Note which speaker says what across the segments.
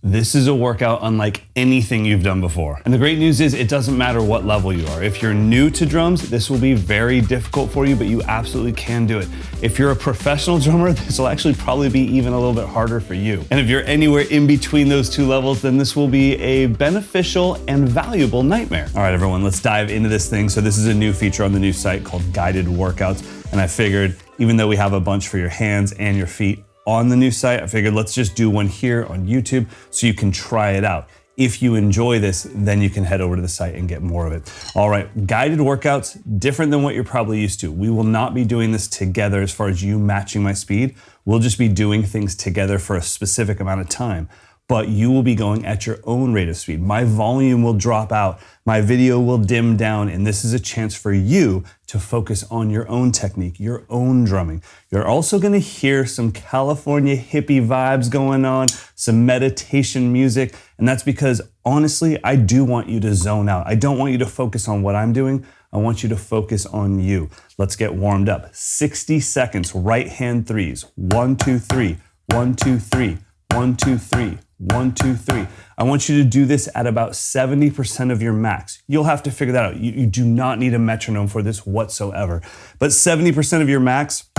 Speaker 1: This is a workout unlike anything you've done before. And the great news is it doesn't matter what level you are. If you're new to drums, this will be very difficult for you, but you absolutely can do it. If you're a professional drummer, this will actually probably be even a little bit harder for you. And if you're anywhere in between those two levels, then this will be a beneficial and valuable nightmare. All right, everyone, let's dive into this thing. So this is a new feature on the new site called Guided Workouts. And I figured, even though we have a bunch for your hands and your feet on the new site, I figured let's just do one here on YouTube so you can try it out. If you enjoy this, then you can head over to the site and get more of it. All right, guided workouts, different than what you're probably used to. We will not be doing this together as far as you matching my speed. We'll just be doing things together for a specific amount of time, but you will be going at your own rate of speed. My volume will drop out, my video will dim down, and this is a chance for you to focus on your own technique, your own drumming. You're also gonna hear some California hippie vibes going on, some meditation music, and that's because honestly, I do want you to zone out. I don't want you to focus on what I'm doing. I want you to focus on you. Let's get warmed up. 60 seconds, right hand threes. 1, 2, 3, 1, 2, 3, 1, 2, 3. 1, 2, 3. I want you to do this at about 70% of your max. You'll have to figure that out. You do not need a metronome for this whatsoever. But 70% of your max,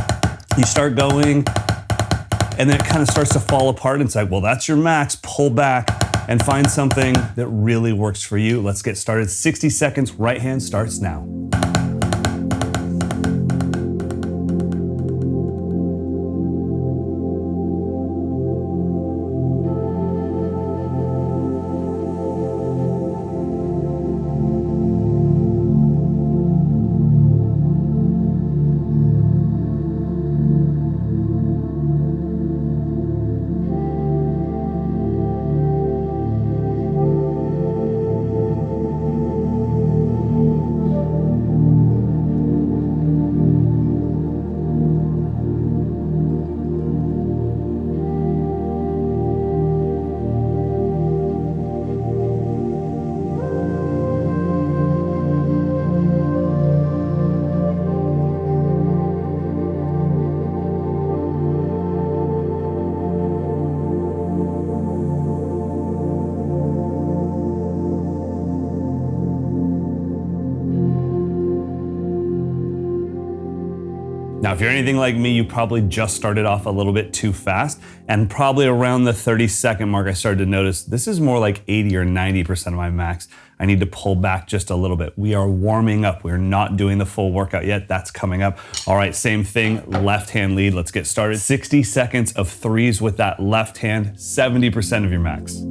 Speaker 1: you start going, and then it kind of starts to fall apart. And it's like, well, that's your max. Pull back and find something that really works for you. Let's get started. 60 seconds, right hand starts now. Now, if you're anything like me, you probably just started off a little bit too fast, and probably around the 30-second mark, I started to notice this is more like 80 or 90% of my max. I need to pull back just a little bit. We are warming up. We're not doing the full workout yet. That's coming up. All right, same thing, left hand lead. Let's get started. 60 seconds of threes with that left hand, 70% of your max.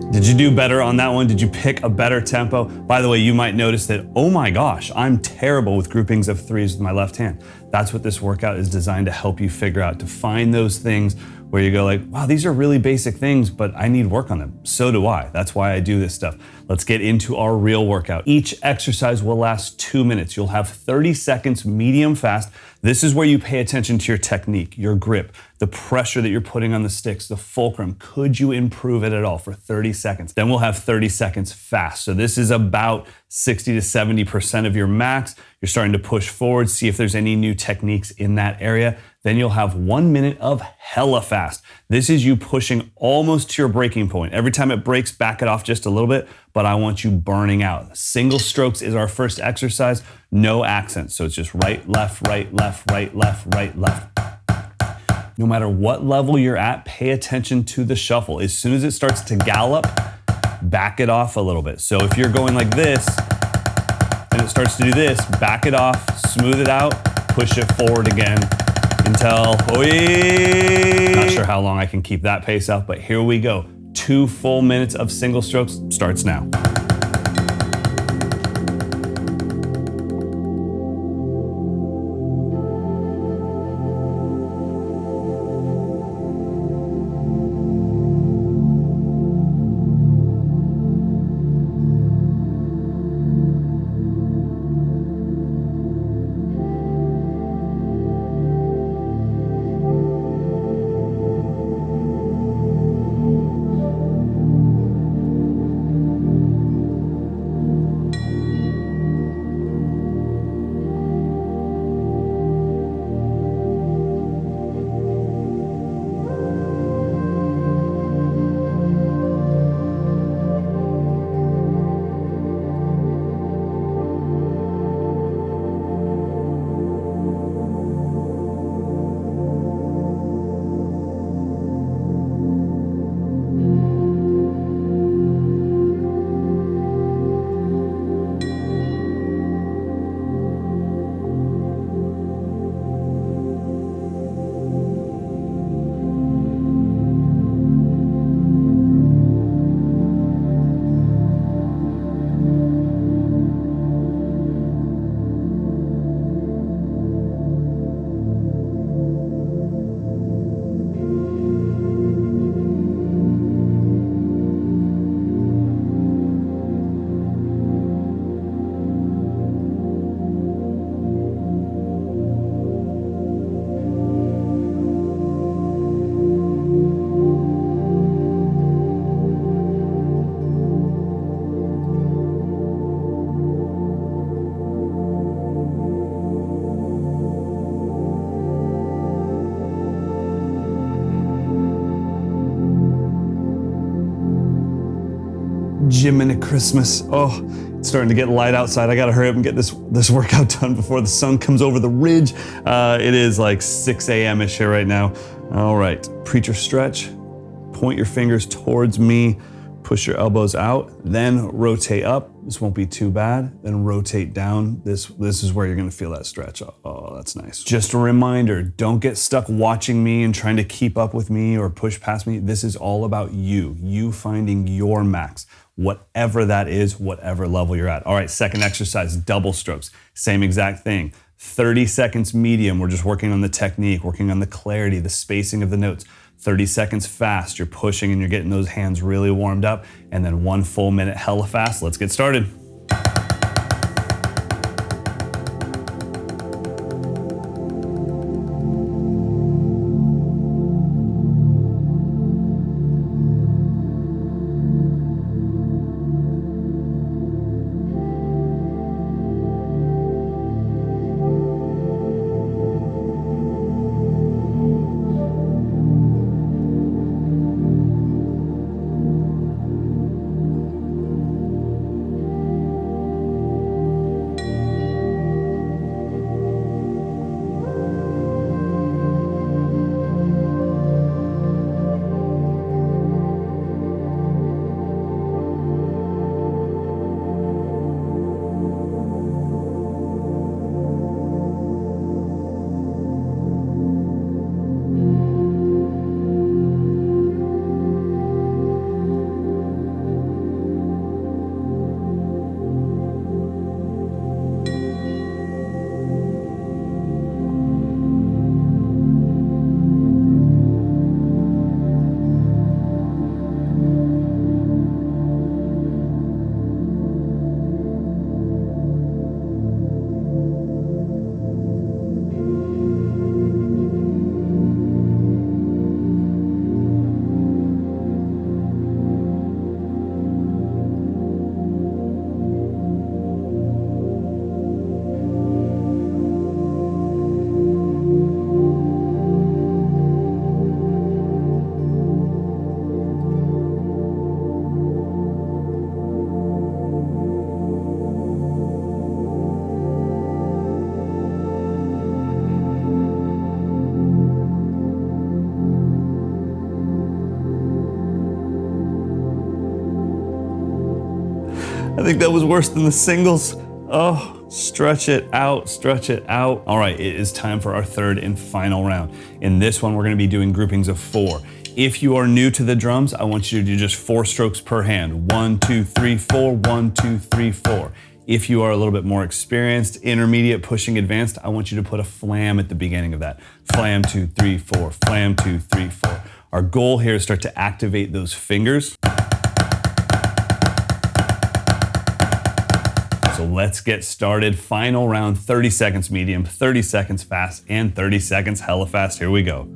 Speaker 1: Did you do better on that one? Did you pick a better tempo? By the way, you might notice that, oh my gosh, I'm terrible with groupings of threes with my left hand. That's what this workout is designed to help you figure out, to find those things where you go like, wow, these are really basic things, but I need work on them. So do I. That's why I do this stuff. Let's get into our real workout. Each exercise will last 2 minutes. You'll have 30 seconds medium fast. This is where you pay attention to your technique, your grip, the pressure that you're putting on the sticks, the fulcrum. Could you improve it at all for 30 seconds? Then we'll have 30 seconds fast. So this is about 60 to 70% of your max. You're starting to push forward, see if there's any new techniques in that area. Then you'll have 1 minute of hella fast. This is you pushing almost to your breaking point. Every time it breaks, back it off just a little bit, but I want you burning out. Single strokes is our first exercise, no accents. So it's just right, left, right, left, right, left, right, left. No matter what level you're at, pay attention to the shuffle. As soon as it starts to gallop, back it off a little bit. So if you're going like this, and it starts to do this, back it off, smooth it out, push it forward again until, not sure how long I can keep that pace up, but here we go. 2 full minutes of single strokes starts now. Jiminy Christmas. Oh, it's starting to get light outside. I gotta hurry up and get this workout done before the sun comes over the ridge. It is like 6 a.m.-ish here right now. All right, preacher stretch. Point your fingers towards me. Push your elbows out, then rotate up. This won't be too bad. Then rotate down. This is where you're gonna feel that stretch. Oh, that's nice. Just a reminder, don't get stuck watching me and trying to keep up with me or push past me. This is all about you finding your max, whatever that is, whatever level you're at. All right, second exercise, double strokes. Same exact thing. 30 seconds medium, we're just working on the technique, working on the clarity, the spacing of the notes. 30 seconds fast, you're pushing and you're getting those hands really warmed up. And then 1 full minute hella fast. Let's get started. I think that was worse than the singles. Oh, stretch it out, stretch it out. All right, it is time for our third and final round. In this one, we're gonna be doing groupings of 4. If you are new to the drums, I want you to do just 4 strokes per hand. 1, 2, 3, 4, 1, 2, 3, 4. If you are a little bit more experienced, intermediate, pushing advanced, I want you to put a flam at the beginning of that. Flam 2, 3, 4, flam 2, 3, 4. Our goal here is start to activate those fingers. So let's get started. Final round, 30 seconds medium, 30 seconds fast, and 30 seconds hella fast. Here we go.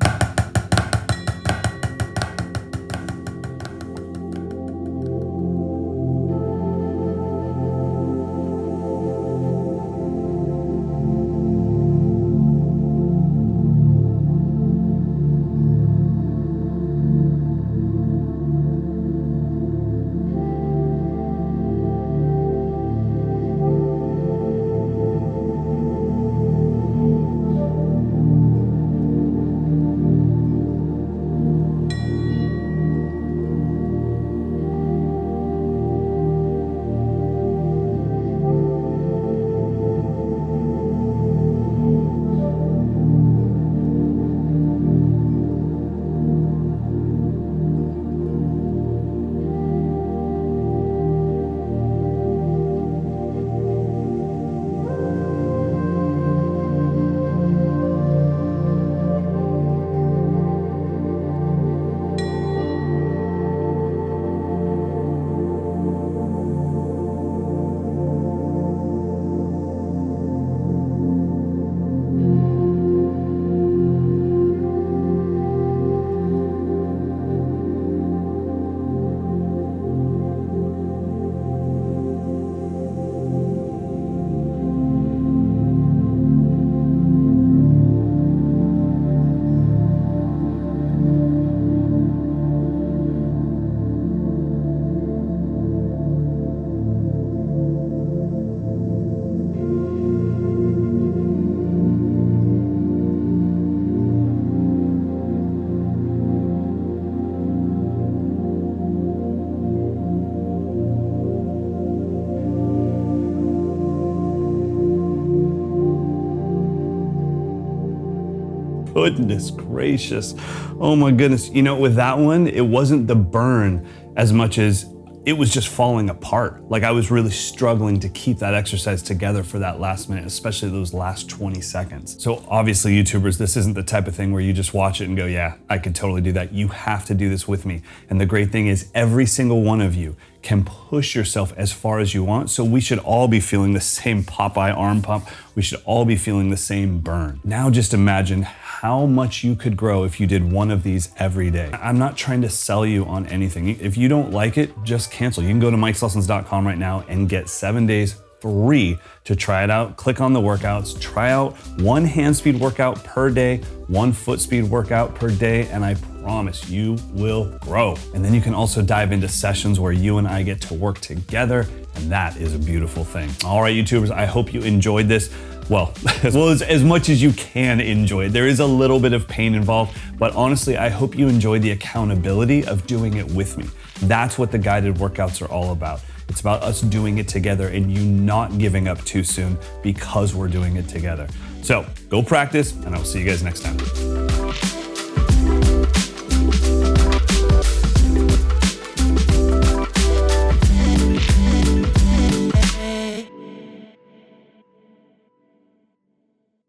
Speaker 1: Goodness gracious. Oh my goodness. You know, with that one, it wasn't the burn as much as it was just falling apart. Like I was really struggling to keep that exercise together for that last minute, especially those last 20 seconds. So obviously YouTubers, this isn't the type of thing where you just watch it and go, yeah, I could totally do that. You have to do this with me. And the great thing is every single one of you can push yourself as far as you want. So we should all be feeling the same Popeye arm pump. We should all be feeling the same burn. Now just imagine how much you could grow if you did one of these every day. I'm not trying to sell you on anything. If you don't like it, just cancel. You can go to mikeslessons.com right now and get 7 days free to try it out. Click on the workouts, try out 1 hand speed workout per day, 1 foot speed workout per day, and I promise you will grow. And then you can also dive into sessions where you and I get to work together, and that is a beautiful thing. All right, YouTubers, I hope you enjoyed this. Well, as much as you can enjoy it. There is a little bit of pain involved, but honestly, I hope you enjoy the accountability of doing it with me. That's what the guided workouts are all about. It's about us doing it together and you not giving up too soon because we're doing it together. So go practice, and I'll see you guys next time.